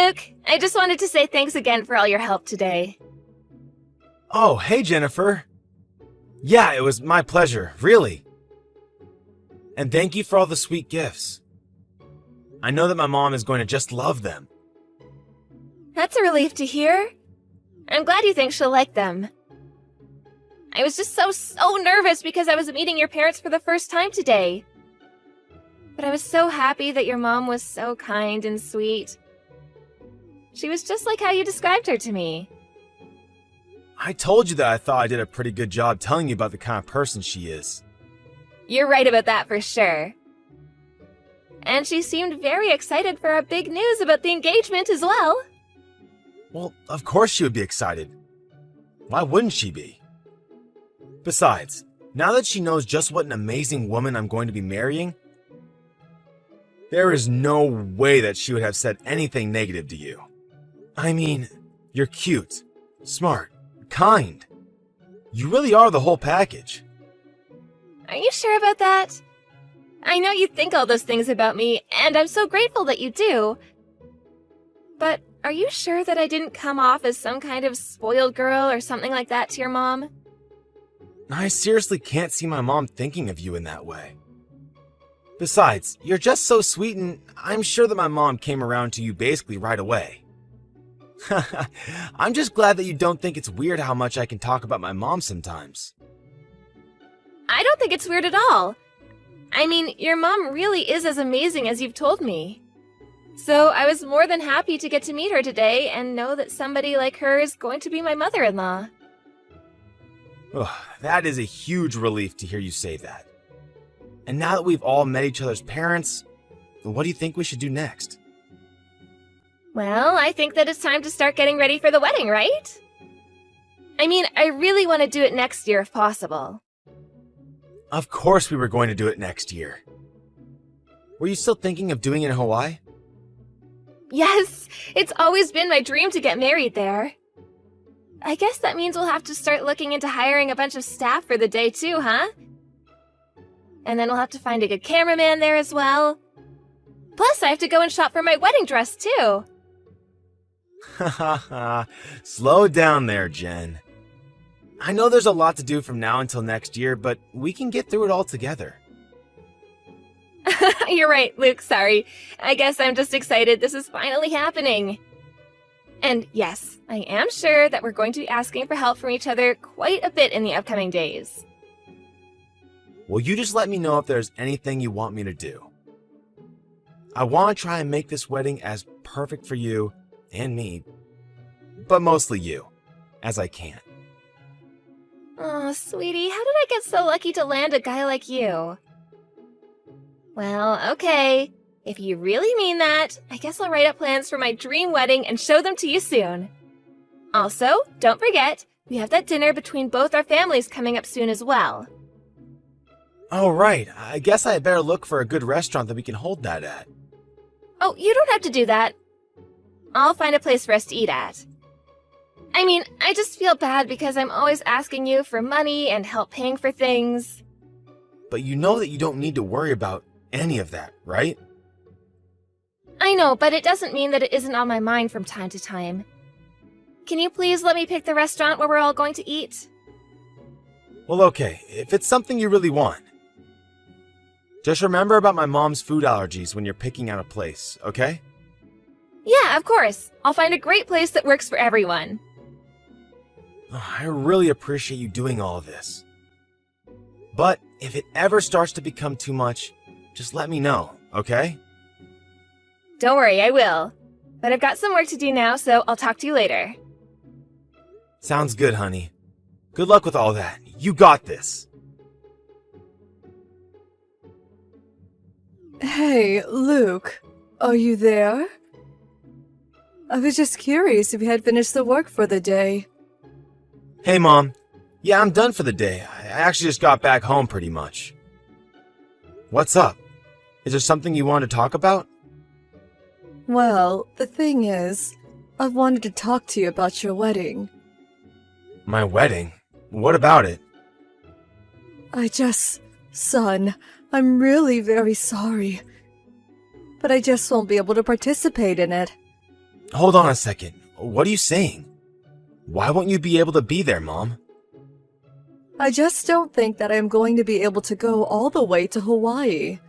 Luke. I just wanted to say thanks again for all your help today. Oh, hey, Jennifer. Yeah, it was my pleasure, really. And thank you for all the sweet gifts. I know that my mom is going to just love them. That's a relief to hear. I'm glad you think she'll like them. I was just so nervous because I was meeting your parents for the first time today. But I was so happy that your mom was so kind and sweet. She was just like how you described her to me. I told you that I thought I did a pretty good job telling you about the kind of person she is. You're right about that for sure. And she seemed very excited for our big news about the engagement as well. Well, of course she would be excited. Why wouldn't she be? Besides, now that she knows just what an amazing woman I'm going to be marrying, there is no way that she would have said anything negative to you. I mean, you're cute, smart, kind. You really are the whole package. Are you sure about that? I know you think all those things about me, and I'm so grateful that you do. But are you sure that I didn't come off as some kind of spoiled girl or something like that to your mom? I seriously can't see my mom thinking of you in that way. Besides, you're just so sweet, and I'm sure that my mom came around to you basically right away. I'm just glad that you don't think it's weird how much I can talk about my mom sometimes. I don't think it's weird at all. I mean, your mom really is as amazing as you've told me. So I was more than happy to get to meet her today and know that somebody like her is going to be my mother-in-law. That is a huge relief to hear you say that. And now that we've all met each other's parents, what do you think we should do next? Well, I think that it's time to start getting ready for the wedding, right? I mean, I really want to do it next year if possible. Of course we were going to do it next year. Were you still thinking of doing it in Hawaii? Yes, it's always been my dream to get married there. I guess that means we'll have to start looking into hiring a bunch of staff for the day too, huh? And then we'll have to find a good cameraman there as well. Plus, I have to go and shop for my wedding dress too. Slow down there, Jen. I know there's a lot to do from now until next year, but we can get through it all together. You're right, Luke, sorry. I guess I'm just excited this is finally happening. And yes, I am sure that we're going to be asking for help from each other quite a bit in the upcoming days. Well, you just let me know if there's anything you want me to do. I want to try and make this wedding as perfect for you and me, but mostly you, as I can. Oh, sweetie, how did I get so lucky to land a guy like you? Well, okay. If you really mean that, I guess I'll write up plans for my dream wedding and show them to you soon. Also, don't forget, we have that dinner between both our families coming up soon as well. Oh, right. I guess I had better look for a good restaurant that we can hold that at. Oh, you don't have to do that. I'll find a place for us to eat at. I mean, I just feel bad because I'm always asking you for money and help paying for things. But you know that you don't need to worry about any of that, right? I know, but it doesn't mean that it isn't on my mind from time to time. Can you please let me pick the restaurant where we're all going to eat? Well, okay, if it's something you really want. Just remember about my mom's food allergies when you're picking out a place, okay? Yeah, of course. I'll find a great place that works for everyone. I really appreciate you doing all of this. But if it ever starts to become too much, just let me know, okay? Don't worry, I will. But I've got some work to do now, so I'll talk to you later. Sounds good, honey. Good luck with all that. You got this. Hey, Luke. Are you there? I was just curious if you had finished the work for the day. Hey, Mom. Yeah, I'm done for the day. I actually just got back home pretty much. What's up? Is there something you want to talk about? Well, the thing is, I've wanted to talk to you about your wedding. My wedding? What about it? Son, I'm really very sorry. But I just won't be able to participate in it. Hold on a second. What are you saying? Why won't you be able to be there, Mom? I just don't think that I'm going to be able to go all the way to Hawaii.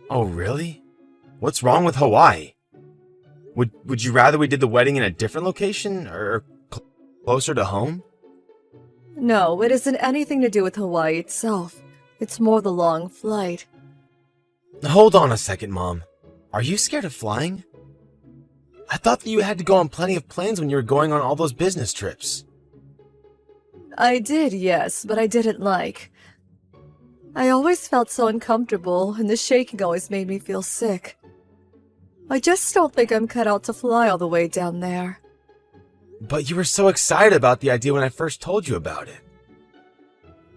Oh, really? What's wrong with Hawaii? Would you rather we did the wedding in a different location or closer to home? No, it isn't anything to do with Hawaii itself. It's more the long flight. Hold on a second, Mom. Are you scared of flying? I thought that you had to go on plenty of planes when you were going on all those business trips. I did, yes, but I didn't like. I always felt so uncomfortable, and the shaking always made me feel sick. I just don't think I'm cut out to fly all the way down there. But you were so excited about the idea when I first told you about it.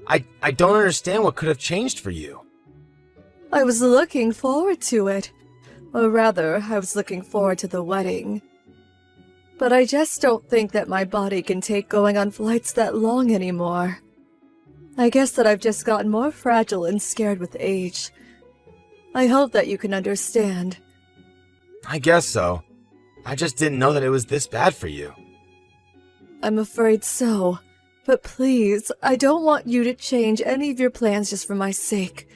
I don't understand what could have changed for you. I was looking forward to it. Or rather, I was looking forward to the wedding. But I just don't think that my body can take going on flights that long anymore. I guess that I've just gotten more fragile and scared with age. I hope that you can understand. I guess so. I just didn't know that it was this bad for you. I'm afraid so. But please, I don't want you to change any of your plans just for my sake.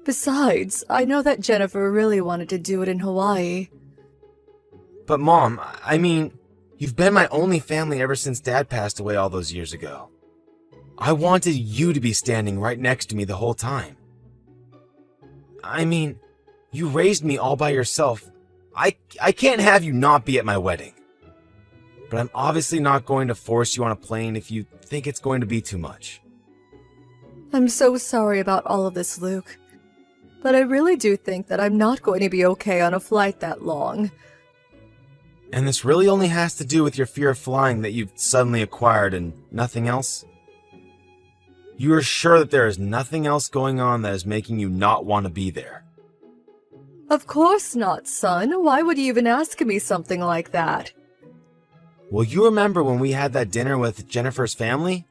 Besides, I know that Jennifer really wanted to do it in Hawaii. But Mom, I mean, you've been my only family ever since Dad passed away all those years ago. I wanted you to be standing right next to me the whole time. I mean, you raised me all by yourself. I can't have you not be at my wedding. But I'm obviously not going to force you on a plane if you think it's going to be too much. I'm so sorry about all of this, Luke. But I really do think that I'm not going to be okay on a flight that long. And this really only has to do with your fear of flying that you've suddenly acquired and nothing else? You are sure that there is nothing else going on that is making you not want to be there? Of course not, son. Why would you even ask me something like that? Well, you remember when we had that dinner with Jennifer's family?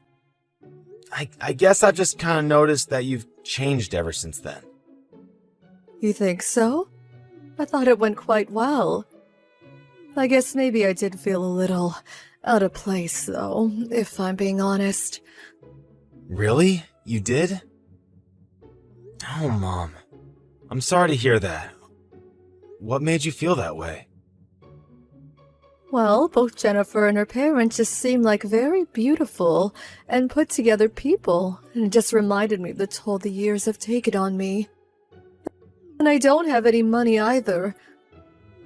I guess I've just kind of noticed that you've changed ever since then. You think so? I thought it went quite well. I guess maybe I did feel a little out of place, though, if I'm being honest. Really? You did? Oh, Mom. I'm sorry to hear that. What made you feel that way? Well, both Jennifer and her parents just seem like very beautiful and put together people, and it just reminded me of the toll the years have taken on me. And I don't have any money either.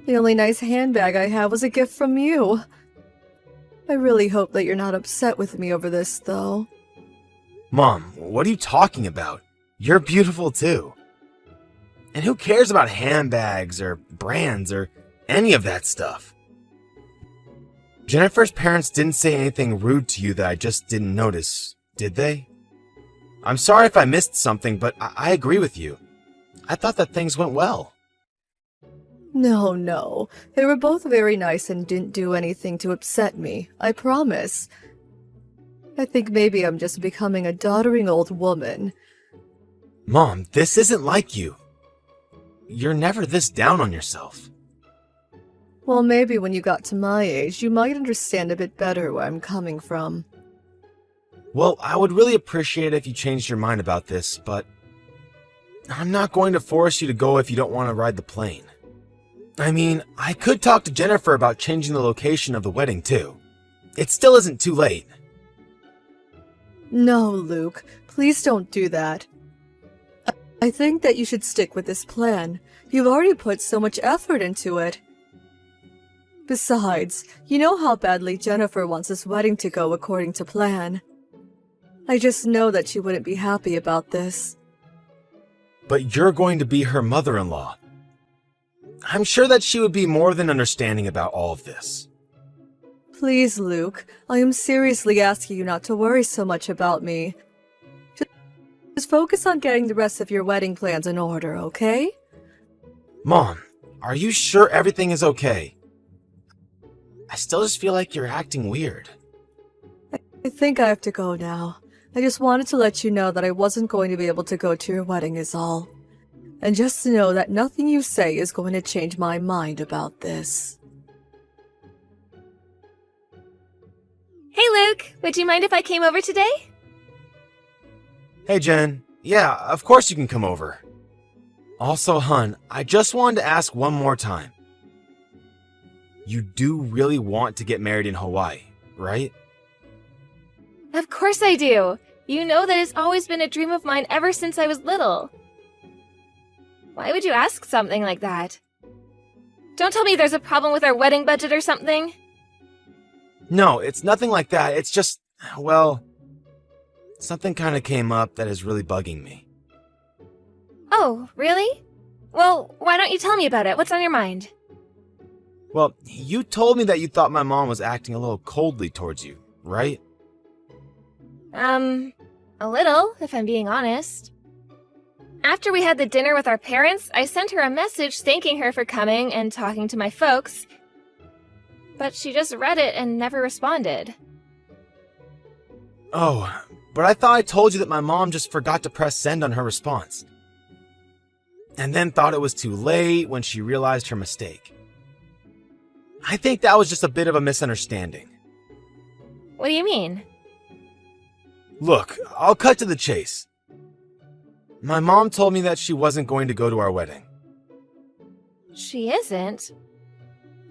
The only nice handbag I have was a gift from you. I really hope that you're not upset with me over this, though. Mom, what are you talking about? You're beautiful too. And who cares about handbags or brands or any of that stuff? Jennifer's parents didn't say anything rude to you that I just didn't notice, did they? I'm sorry if I missed something, but I agree with you. I thought that things went well. No. They were both very nice and didn't do anything to upset me, I promise. I think maybe I'm just becoming a doddering old woman. Mom, this isn't like you. You're never this down on yourself. Well, maybe when you got to my age, you might understand a bit better where I'm coming from. Well, I would really appreciate it if you changed your mind about this, but I'm not going to force you to go if you don't want to ride the plane. I mean, I could talk to Jennifer about changing the location of the wedding, too. It still isn't too late. No, Luke, please don't do that. I think that you should stick with this plan. You've already put so much effort into it. Besides, you know how badly Jennifer wants this wedding to go according to plan. I just know that she wouldn't be happy about this. But you're going to be her mother-in-law. I'm sure that she would be more than understanding about all of this. Please, Luke, I am seriously asking you not to worry so much about me. Just focus on getting the rest of your wedding plans in order, okay? Mom, are you sure everything is okay? I still just feel like you're acting weird. I think I have to go now. I just wanted to let you know that I wasn't going to be able to go to your wedding is all. And just to know that nothing you say is going to change my mind about this. Hey, Luke! Would you mind if I came over today? Hey, Jen. Yeah, of course you can come over. Also, hun, I just wanted to ask one more time. You do really want to get married in Hawaii, right? Of course I do! You know that it's always been a dream of mine ever since I was little. Why would you ask something like that? Don't tell me there's a problem with our wedding budget or something. No, it's nothing like that. It's just, well, something kind of came up that is really bugging me. Oh, really? Well, why don't you tell me about it? What's on your mind? Well, you told me that you thought my mom was acting a little coldly towards you, right? A little, if I'm being honest. After we had the dinner with our parents, I sent her a message thanking her for coming and talking to my folks, but she just read it and never responded. Oh, but I thought I told you that my mom just forgot to press send on her response. And then thought it was too late when she realized her mistake. I think that was just a bit of a misunderstanding. What do you mean? Look, I'll cut to the chase. My mom told me that she wasn't going to go to our wedding. She isn't?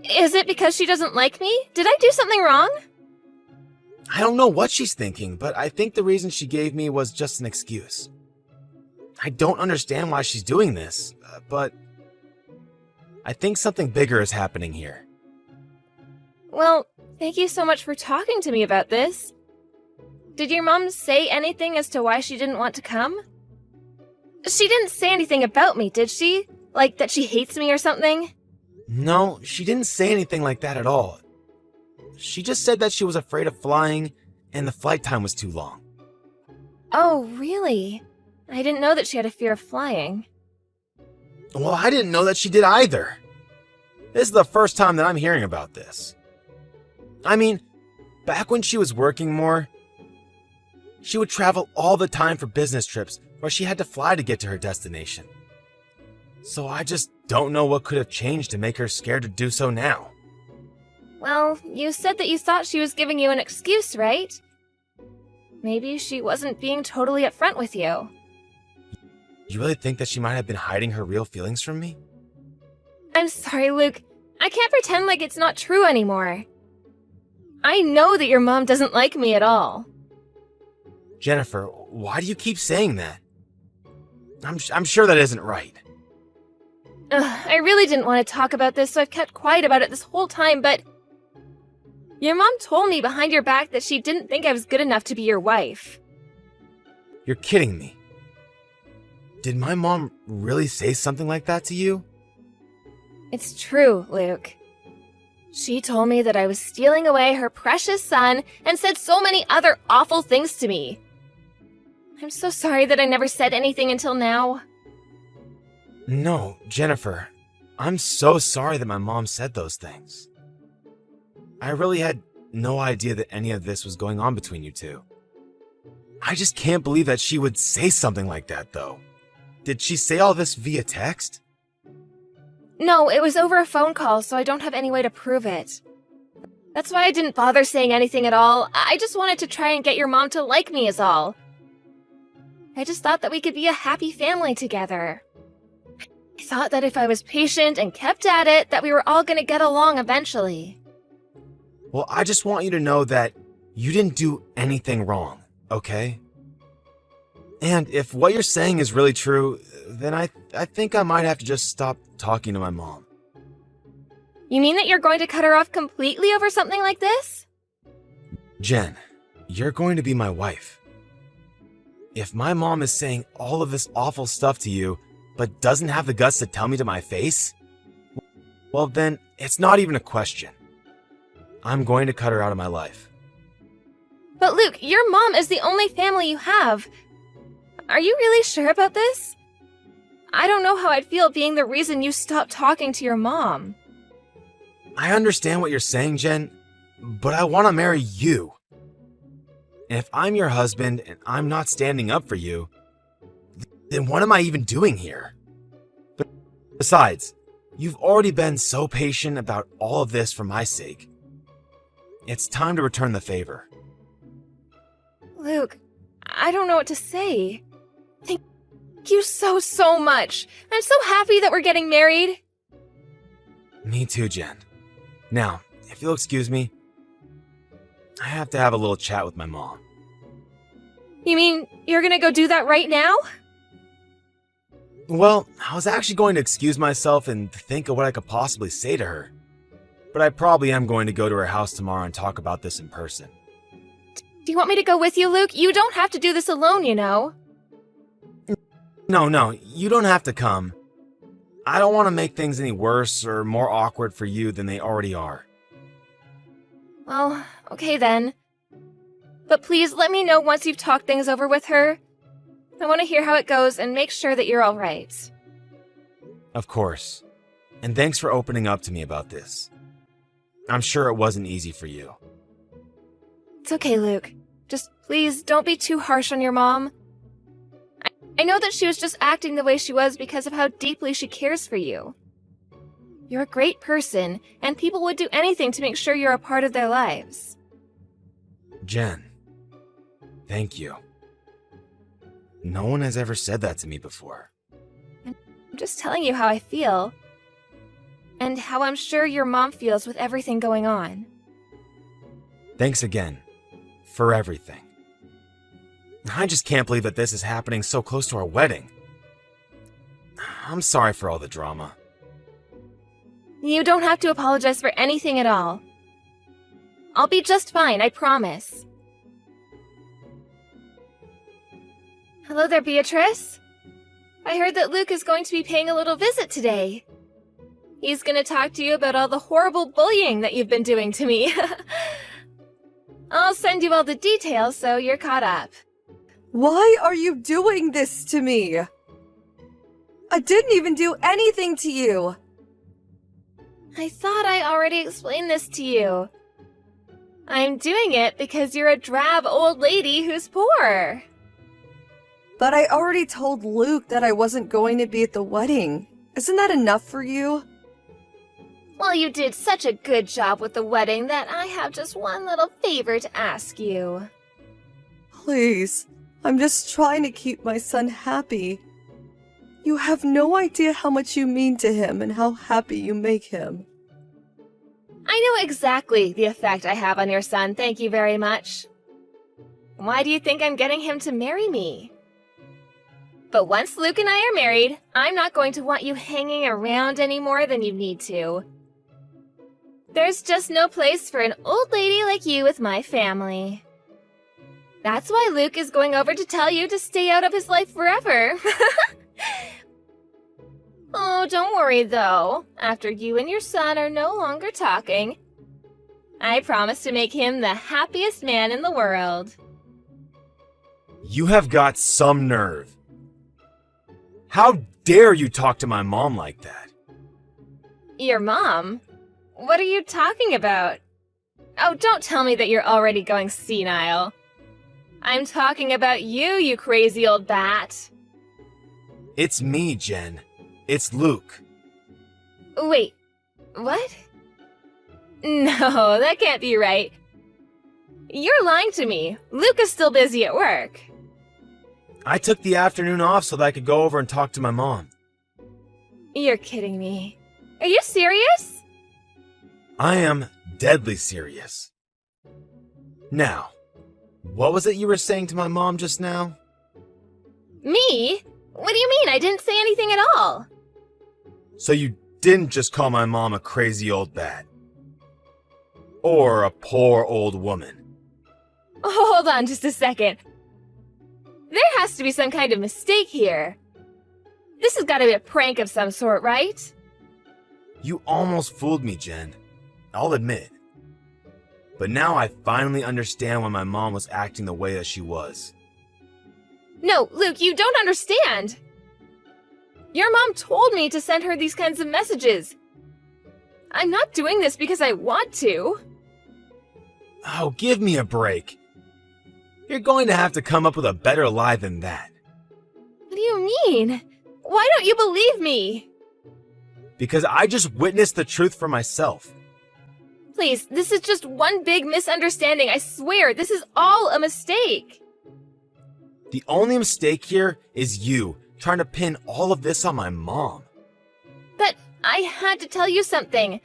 Is it because she doesn't like me? Did I do something wrong? I don't know what she's thinking, but I think the reason she gave me was just an excuse. I don't understand why she's doing this, but I think something bigger is happening here. Well, thank you so much for talking to me about this. Did your mom say anything as to why she didn't want to come? She didn't say anything about me, did she? Like that she hates me or something? No, she didn't say anything like that at all. She just said that she was afraid of flying and the flight time was too long. Oh, really? I didn't know that she had a fear of flying. Well, I didn't know that she did either. This is the first time that I'm hearing about this. I mean, back when she was working more, she would travel all the time for business trips where she had to fly to get to her destination. So I just don't know what could have changed to make her scared to do so now. Well, you said that you thought she was giving you an excuse, right? Maybe she wasn't being totally upfront with you. You really think that she might have been hiding her real feelings from me? I'm sorry, Luke. I can't pretend like it's not true anymore. I know that your mom doesn't like me at all. Jennifer, why do you keep saying that? I'm sure that isn't right. I really didn't want to talk about this, so I've kept quiet about it this whole time, but your mom told me behind your back that she didn't think I was good enough to be your wife. You're kidding me. Did my mom really say something like that to you? It's true, Luke. She told me that I was stealing away her precious son and said so many other awful things to me. I'm so sorry that I never said anything until now. No, Jennifer. I'm so sorry that my mom said those things. I really had no idea that any of this was going on between you two. I just can't believe that she would say something like that, though. Did she say all this via text? No, it was over a phone call, so I don't have any way to prove it. That's why I didn't bother saying anything at all. I just wanted to try and get your mom to like me is all. I just thought that we could be a happy family together. I thought that if I was patient and kept at it, that we were all going to get along eventually. Well, I just want you to know that you didn't do anything wrong, okay? And if what you're saying is really true, then I think I might have to just stop talking to my mom. You mean that you're going to cut her off completely over something like this? Jen, you're going to be my wife. If my mom is saying all of this awful stuff to you, but doesn't have the guts to tell me to my face, well then, it's not even a question. I'm going to cut her out of my life. But Luke, your mom is the only family you have. Are you really sure about this? I don't know how I'd feel being the reason you stopped talking to your mom. I understand what you're saying, Jen, but I want to marry you. And if I'm your husband and I'm not standing up for you, then what am I even doing here? But besides, you've already been so patient about all of this for my sake. It's time to return the favor. Luke, I don't know what to say. Thank you so much. I'm so happy that we're getting married. Me too, Jen. Now, if you'll excuse me, I have to have a little chat with my mom. You mean you're gonna go do that right now? Well, I was actually going to excuse myself and think of what I could possibly say to her. But I probably am going to go to her house tomorrow and talk about this in person. Do you want me to go with you, Luke? You don't have to do this alone, you know. No, you don't have to come. I don't want to make things any worse or more awkward for you than they already are. Well, okay then. But please let me know once you've talked things over with her. I want to hear how it goes and make sure that you're all right. Of course. And thanks for opening up to me about this. I'm sure it wasn't easy for you. It's okay, Luke. Just please don't be too harsh on your mom. I know that she was just acting the way she was because of how deeply she cares for you. You're a great person, and people would do anything to make sure you're a part of their lives. Jen, thank you. No one has ever said that to me before. I'm just telling you how I feel. And how I'm sure your mom feels with everything going on. Thanks again. For everything. I just can't believe that this is happening so close to our wedding. I'm sorry for all the drama. You don't have to apologize for anything at all. I'll be just fine, I promise. Hello there, Beatrice. I heard that Luke is going to be paying a little visit today. He's going to talk to you about all the horrible bullying that you've been doing to me. I'll send you all the details so you're caught up. Why are you doing this to me? I didn't even do anything to you. I thought I already explained this to you. I'm doing it because you're a drab old lady who's poor. But I already told Luke that I wasn't going to be at the wedding. Isn't that enough for you? Well, you did such a good job with the wedding that I have just one little favor to ask you. Please, I'm just trying to keep my son happy. You have no idea how much you mean to him and how happy you make him. I know exactly the effect I have on your son, thank you very much. Why do you think I'm getting him to marry me? But once Luke and I are married, I'm not going to want you hanging around any more than you need to. There's just no place for an old lady like you with my family. That's why Luke is going over to tell you to stay out of his life forever. Oh, don't worry though. After you and your son are no longer talking, I promise to make him the happiest man in the world. You have got some nerve. How dare you talk to my mom like that? Your mom? What are you talking about? Oh, don't tell me that you're already going senile. I'm talking about you, you crazy old bat. It's me, Jen. It's Luke. Wait, what? No, that can't be right. You're lying to me. Luke is still busy at work. I took the afternoon off so that I could go over and talk to my mom. You're kidding me. Are you serious? I am deadly serious. Now, what was it you were saying to my mom just now? Me? What do you mean? I didn't say anything at all. So you didn't just call my mom a crazy old bat? Or a poor old woman? Hold on just a second. There has to be some kind of mistake here. This has got to be a prank of some sort, right? You almost fooled me, Jen. I'll admit. But now I finally understand why my mom was acting the way that she was. No, Luke, you don't understand. Your mom told me to send her these kinds of messages. I'm not doing this because I want to. Oh, give me a break. You're going to have to come up with a better lie than that. What do you mean? Why don't you believe me? Because I just witnessed the truth for myself. Please, this is just one big misunderstanding. I swear, this is all a mistake. The only mistake here is you trying to pin all of this on my mom. But I had to tell you something.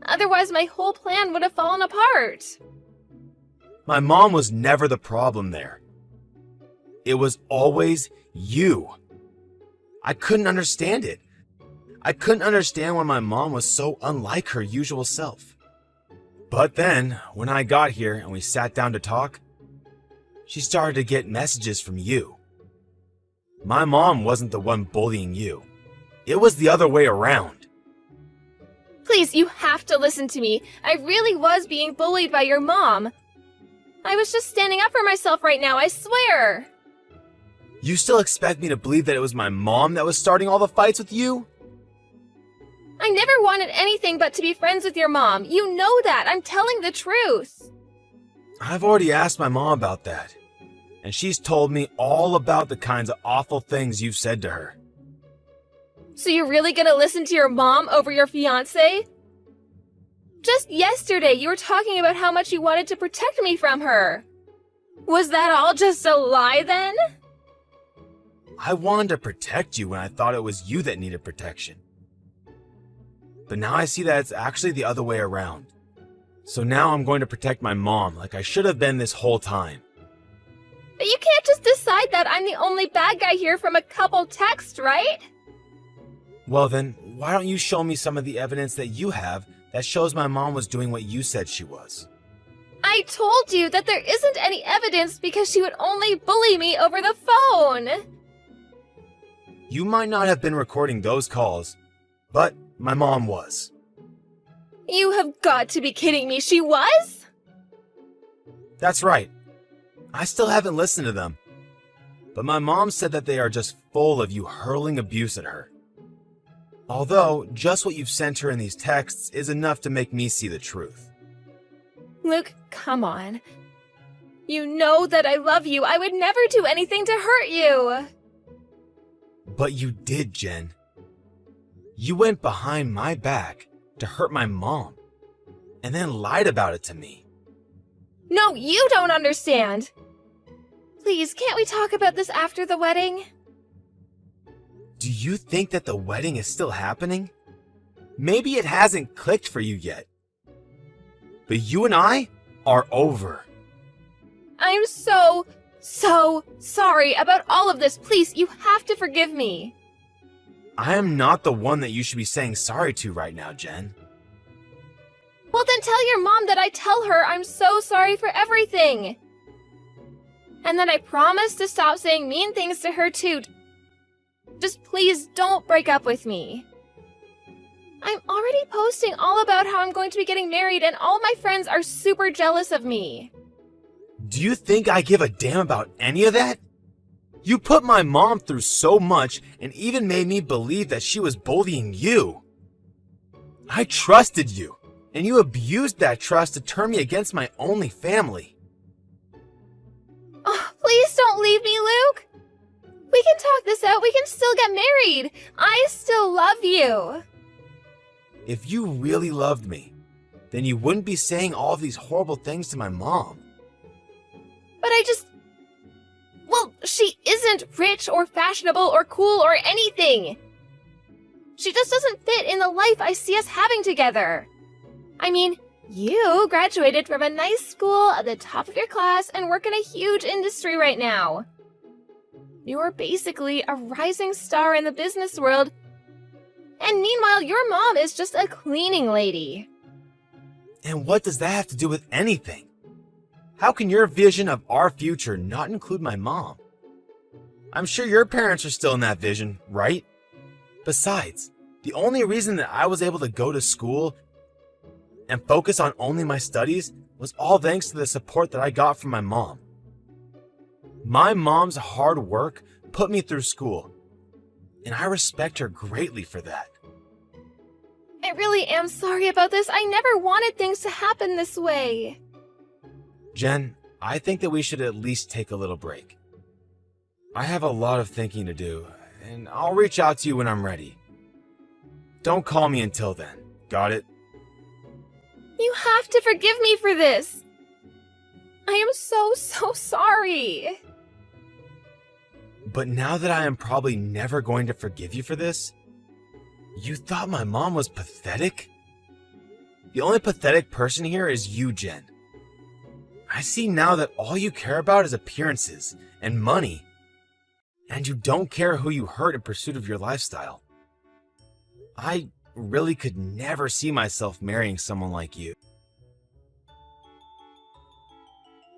Otherwise, my whole plan would have fallen apart. My mom was never the problem there. It was always you. I couldn't understand it. I couldn't understand why my mom was so unlike her usual self. But then, when I got here and we sat down to talk, she started to get messages from you. My mom wasn't the one bullying you. It was the other way around. Please, you have to listen to me. I really was being bullied by your mom. I was just standing up for myself right now, I swear. You still expect me to believe that it was my mom that was starting all the fights with you? I never wanted anything but to be friends with your mom. You know that. I'm telling the truth. I've already asked my mom about that, and she's told me all about the kinds of awful things you've said to her. So you're really gonna listen to your mom over your fiancé? Just yesterday, you were talking about how much you wanted to protect me from her. Was that all just a lie then? I wanted to protect you when I thought it was you that needed protection. But now I see that it's actually the other way around. So now I'm going to protect my mom like I should have been this whole time. But you can't just decide that I'm the only bad guy here from a couple texts, right? Well then, why don't you show me some of the evidence that you have that shows my mom was doing what you said she was? I told you that there isn't any evidence because she would only bully me over the phone. You might not have been recording those calls, but my mom was. You have got to be kidding me. She was? That's right. I still haven't listened to them. But my mom said that they are just full of you hurling abuse at her. Although, just what you've sent her in these texts is enough to make me see the truth. Luke, come on. You know that I love you. I would never do anything to hurt you. But you did, Jen. You went behind my back to hurt my mom, and then lied about it to me. No, you don't understand. Please, can't we talk about this after the wedding? Do you think that the wedding is still happening? Maybe it hasn't clicked for you yet. But you and I are over. I'm so sorry about all of this. Please, you have to forgive me. I am not the one that you should be saying sorry to right now, Jen. Well, then tell your mom that I tell her I'm so sorry for everything. And then I promise to stop saying mean things to her too. Just please don't break up with me. I'm already posting all about how I'm going to be getting married and all my friends are super jealous of me. Do you think I give a damn about any of that? You put my mom through so much and even made me believe that she was bullying you. I trusted you, and you abused that trust to turn me against my only family. Oh, please don't leave me, Luke. We can talk this out. We can still get married. I still love you. If you really loved me, then you wouldn't be saying all of these horrible things to my mom. But well, she isn't rich or fashionable or cool or anything. She just doesn't fit in the life I see us having together. I mean, you graduated from a nice school at the top of your class and work in a huge industry right now. You're basically a rising star in the business world. And meanwhile, your mom is just a cleaning lady. And what does that have to do with anything? How can your vision of our future not include my mom? I'm sure your parents are still in that vision, right? Besides, the only reason that I was able to go to school and focus on only my studies was all thanks to the support that I got from my mom. My mom's hard work put me through school, and I respect her greatly for that. I really am sorry about this. I never wanted things to happen this way. Jen, I think that we should at least take a little break. I have a lot of thinking to do, and I'll reach out to you when I'm ready. Don't call me until then, got it? You have to forgive me for this. I am so sorry. But now that I am probably never going to forgive you for this, you thought my mom was pathetic? The only pathetic person here is you, Jen. I see now that all you care about is appearances and money, and you don't care who you hurt in pursuit of your lifestyle. I really could never see myself marrying someone like you.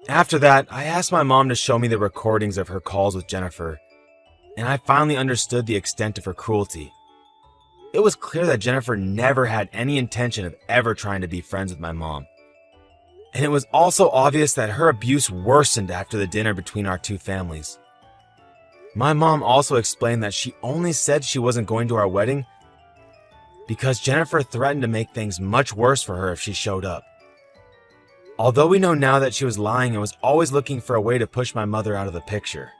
After that, I asked my mom to show me the recordings of her calls with Jennifer, and I finally understood the extent of her cruelty. It was clear that Jennifer never had any intention of ever trying to be friends with my mom. And it was also obvious that her abuse worsened after the dinner between our two families. My mom also explained that she only said she wasn't going to our wedding because Jennifer threatened to make things much worse for her if she showed up. Although we know now that she was lying and was always looking for a way to push my mother out of the picture.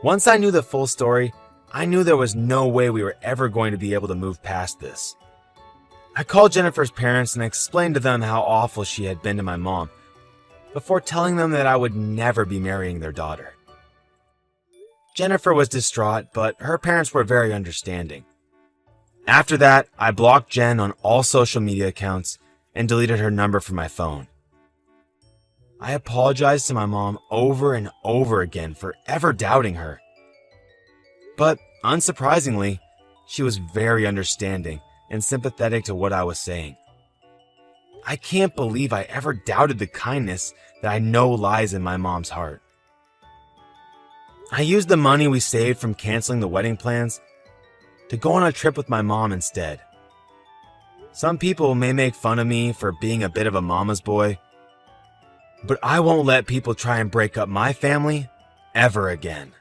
Once I knew the full story, I knew there was no way we were ever going to be able to move past this. I called Jennifer's parents and explained to them how awful she had been to my mom, before telling them that I would never be marrying their daughter. Jennifer was distraught, but her parents were very understanding. After that, I blocked Jen on all social media accounts and deleted her number from my phone. I apologized to my mom over and over again for ever doubting her. But unsurprisingly, she was very understanding and sympathetic to what I was saying. I can't believe I ever doubted the kindness that I know lies in my mom's heart. I used the money we saved from canceling the wedding plans to go on a trip with my mom instead. Some people may make fun of me for being a bit of a mama's boy, but I won't let people try and break up my family ever again.